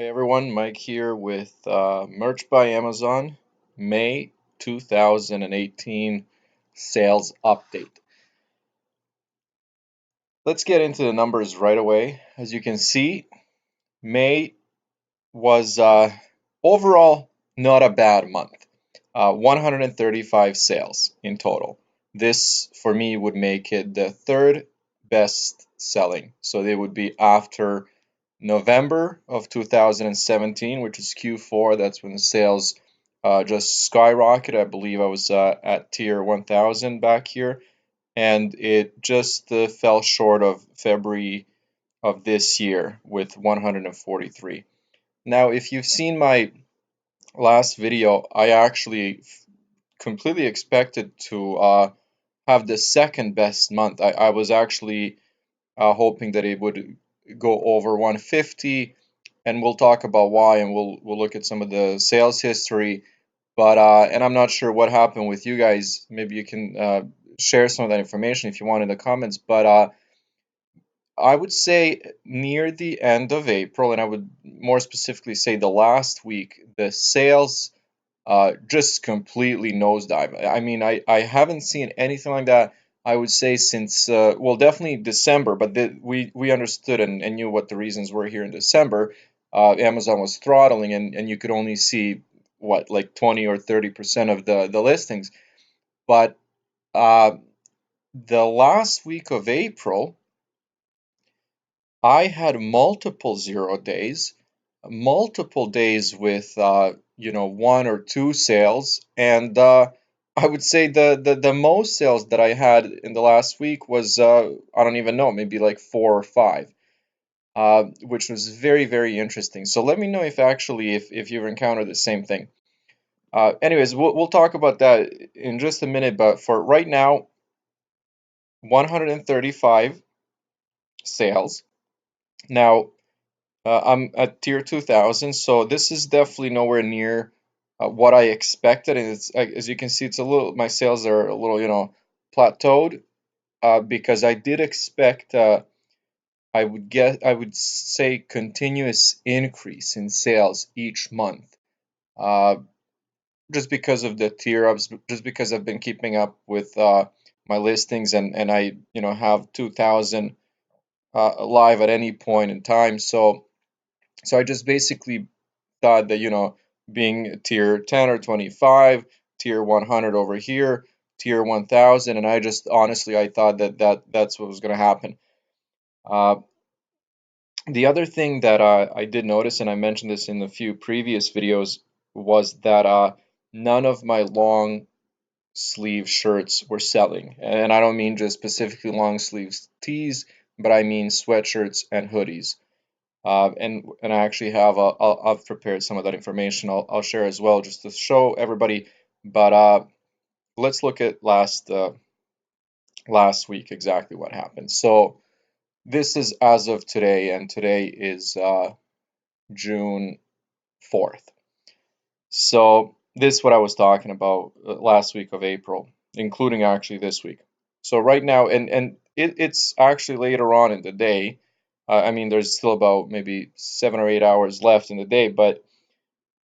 Hey everyone, Mike here with Merch by Amazon, May 2018 sales update. Let's get into the numbers right away. As you can see, May was overall not a bad month. 135 sales in total. This, for me, would make it the third best selling. So they would be after November of 2017, which is Q4. That's when the sales just skyrocketed. I believe I was at tier 1000 back here, and it just fell short of February of this year with 143. Now, if you've seen my last video, I actually completely expected to have the second best month. I was actually hoping that it would go over 150, and we'll talk about why, and we'll look at some of the sales history. But and I'm not sure what happened with you guys. Maybe you can share some of that information if you want in the comments. But I would say near the end of April, and I would more specifically say the last week, the sales just completely nosedive. I mean, I haven't seen anything like that. I would say since well, definitely December, but we understood and knew what the reasons were here in December. Amazon was throttling, and you could only see what, like 20 or 30% of the listings. But uh, the last week of April, I had multiple 0 days, multiple days with one or two sales, and I would say the most sales that I had in the last week was I don't even know, maybe like four or five, which was very interesting. So let me know if actually if you've encountered the same thing. Anyways, we'll talk about that in just a minute, but for right now, 135 sales. Now, I'm at tier 2000, so this is definitely nowhere near what I expected. And it's as you can see, it's a little, my sales are a little, plateaued because I did expect I would say continuous increase in sales each month. Uh, just because of the tier ups, just because I've been keeping up with my listings, and I, have 2000 live at any point in time. So I just basically thought that, being tier 10 or 25, tier 100 over here, tier 1000, and I just honestly I thought that's what was going to happen. Uh, the other thing that I did notice, and I mentioned this in a few previous videos, was that none of my long sleeve shirts were selling. And I don't mean just specifically long sleeves tees, but I mean sweatshirts and hoodies. And I actually have I've prepared some of that information. I'll share as well just to show everybody. But let's look at last week exactly what happened. So this is as of today, and today is June 4th. So this is what I was talking about last week of April, including actually this week. So right now, and it's actually later on in the day. I mean, there's still about maybe 7 or 8 hours left in the day, but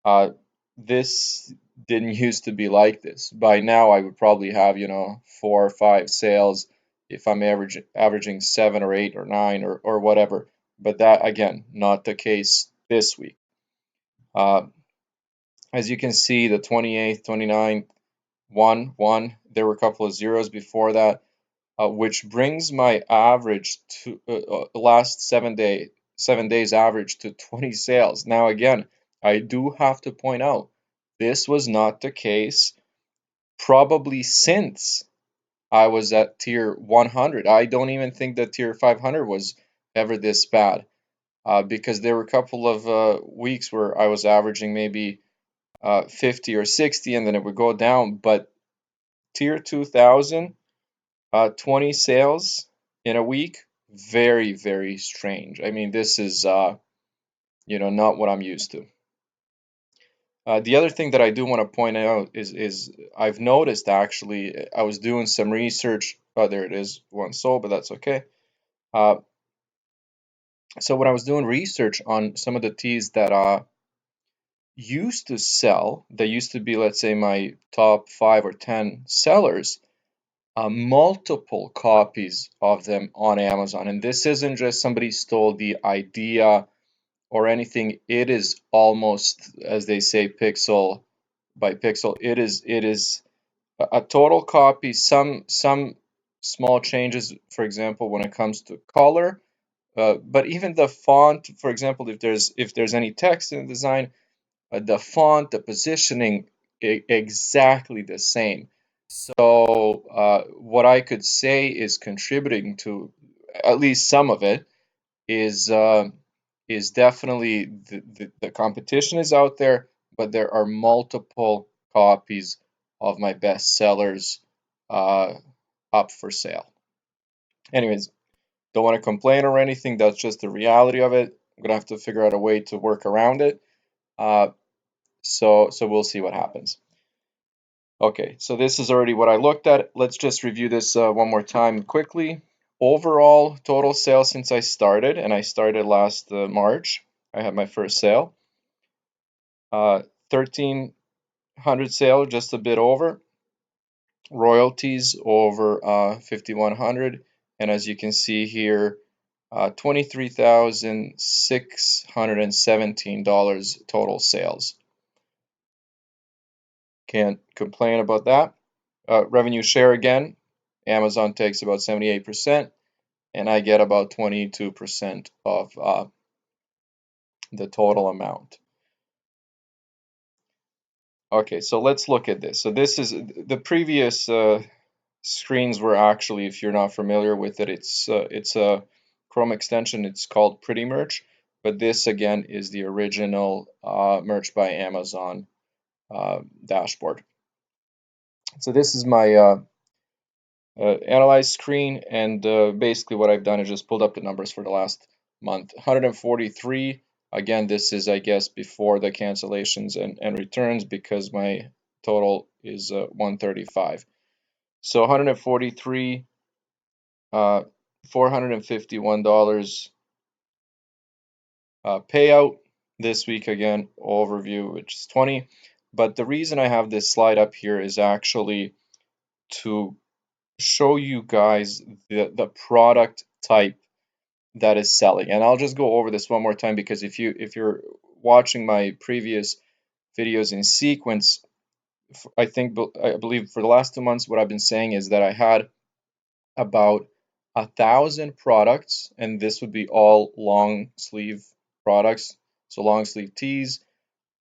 uh, this didn't used to be like this. By now, I would probably have, 4 or 5 sales if I'm averaging 7 or 8 or 9 or whatever. But that, again, not the case this week. Uh, as you can see, the 28th, 29th, 1, 1, there were a couple of zeros before that, which brings my average to last 7 days average to 20 sales. Now, again, I do have to point out this was not the case probably since I was at tier 100. I don't even think that tier 500 was ever this bad, because there were a couple of weeks where I was averaging maybe 50 or 60, and then it would go down. But tier 2000, 20 sales in a week, very strange. I mean, this is not what I'm used to. The other thing that I do want to point out is I've noticed, actually, I was doing some research. Oh, there it is, one sold, but that's okay. Uh, So when I was doing research on some of the teas that used to sell, that used to be, let's say, my top 5 or 10 sellers, multiple copies of them on Amazon. And this isn't just somebody stole the idea or anything. It is almost, as they say, pixel by pixel. It is a total copy. Some small changes, for example, when it comes to color. But even the font, for example, if there's any text in the design, the font, the positioning, exactly the same. So what I could say is contributing to at least some of it is definitely the competition is out there, but there are multiple copies of my best sellers uh, up for sale. Anyways, don't want to complain or anything. That's just the reality of it. I'm gonna have to figure out a way to work around it. Uh, so we'll see what happens. Okay, so this is already what I looked at. Let's just review this one more time quickly. Overall total sales since I started, and I started last March. I had my first sale. 1,300 sale, just a bit over. Royalties over 5,100, and as you can see here, $23,617 total sales. Can't complain about that. Revenue share again, Amazon takes about 78%, and I get about 22% of the total amount. Okay, so let's look at this. So this is the previous screens were actually, if you're not familiar with it, it's a Chrome extension. It's called Pretty Merch, but this again is the original Merch by Amazon dashboard. So this is my analyze screen, and basically what I've done is just pulled up the numbers for the last month. 143. Again, this is, I guess, before the cancellations and returns, because my total is 135. So 143, $451 payout. This week again, overview, which is 20. But the reason I have this slide up here is actually to show you guys the product type that is selling. And I'll just go over this one more time, because if you're watching my previous videos in sequence, I believe for the last 2 months what I've been saying is that I had about 1,000 products, and this would be all long sleeve products, so long sleeve tees,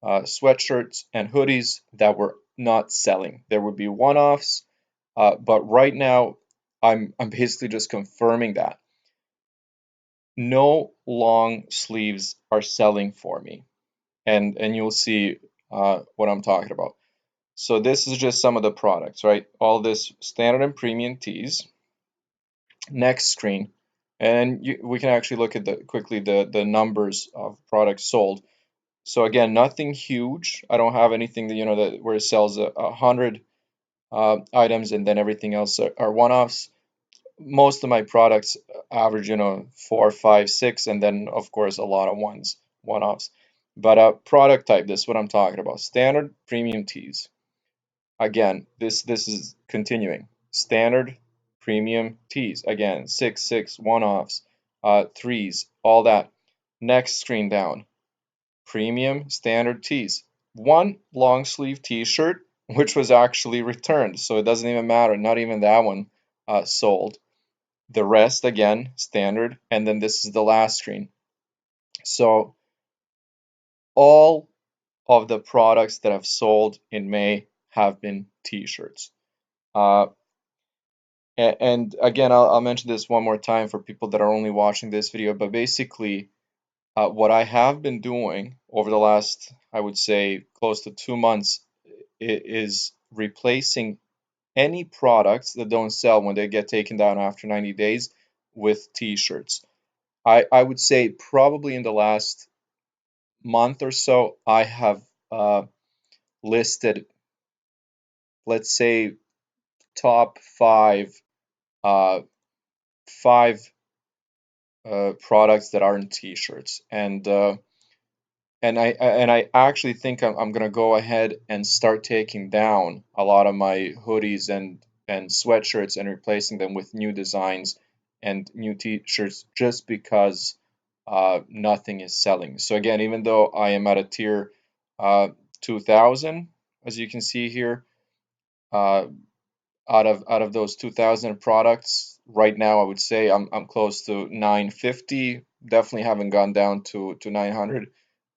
sweatshirts, and hoodies that were not selling. There would be one-offs, but right now I'm basically just confirming that no long sleeves are selling for me, and you'll see what I'm talking about. So this is just some of the products, right? All this standard and premium tees. Next screen, and we can actually look at quickly the numbers of products sold. So again, nothing huge. I don't have anything that that where it sells 100 items and then everything else are one-offs. Most of my products average 4, 5, 6, and then of course a lot of one-offs. But product type, this is what I'm talking about. Standard premium tees. Again, this is continuing. Standard premium tees. Again, 6, 6, one-offs, threes, all that. Next screen down. Premium standard tees. One long sleeve t-shirt, which was actually returned, so it doesn't even matter. Not even that one sold. The rest, again, standard. And then this is the last screen. So all of the products that have sold in May have been t-shirts. Uh, and again, I'll mention this one more time for people that are only watching this video, but basically, what I have been doing over the last, I would say, close to 2 months is replacing any products that don't sell when they get taken down after 90 days with t-shirts. I would say probably in the last month or so, I have listed, let's say, top five products that aren't t-shirts. And I actually think I'm gonna go ahead and start taking down a lot of my hoodies and sweatshirts and replacing them with new designs and new t-shirts just because nothing is selling. So again, even though I am at a tier uh, 2000, as you can see here, uh, out of those 2000 products, right now I would say I'm close to 950. Definitely haven't gone down to 900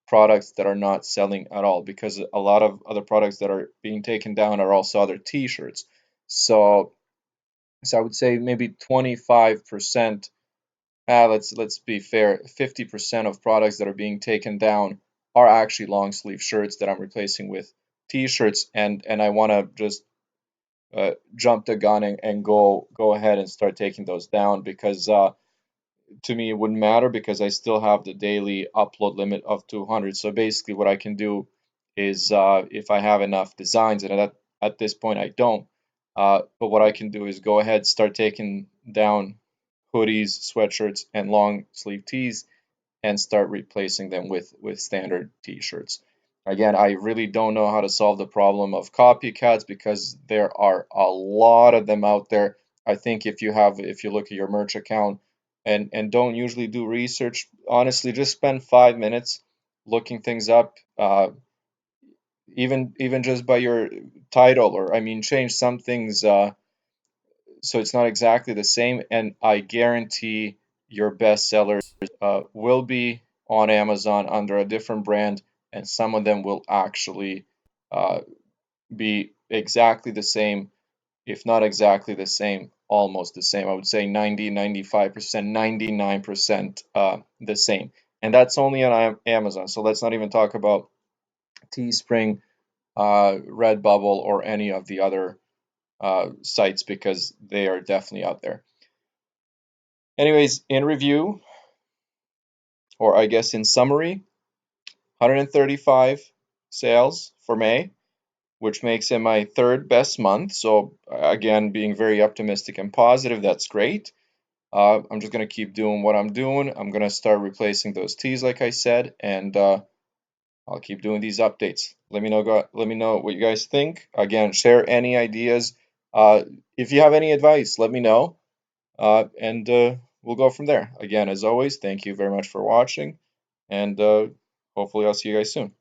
products that are not selling at all, because a lot of other products that are being taken down are also other t-shirts. So I would say maybe 25%, let's be fair, 50% of products that are being taken down are actually long sleeve shirts that I'm replacing with t-shirts, and I want to just jump the gun and go ahead and start taking those down, because to me it wouldn't matter, because I still have the daily upload limit of 200. So basically what I can do is, if I have enough designs, and at this point I don't, but what I can do is go ahead, start taking down hoodies, sweatshirts, and long sleeve tees, and start replacing them with standard t-shirts. Again, I really don't know how to solve the problem of copycats, because there are a lot of them out there. I think if you look at your merch account and don't usually do research, honestly, just spend 5 minutes looking things up, even just by your title, or I mean, change some things so it's not exactly the same, and I guarantee your best sellers will be on Amazon under a different brand, and some of them will actually uh, be exactly the same, if not exactly the same, almost the same. I would say 90, 95%, 99% the same. And that's only on Amazon. So let's not even talk about Teespring, Redbubble, or any of the other sites, because they are definitely out there. Anyways, in review, or I guess in summary, 135 sales for May, which makes it my third best month. So again, being very optimistic and positive, that's great. I'm just gonna keep doing what I'm doing. I'm gonna start replacing those teas, like I said, and I'll keep doing these updates. Let me know what you guys think. Again, share any ideas. If you have any advice, let me know, and we'll go from there. Again, as always, thank you very much for watching, and hopefully I'll see you guys soon.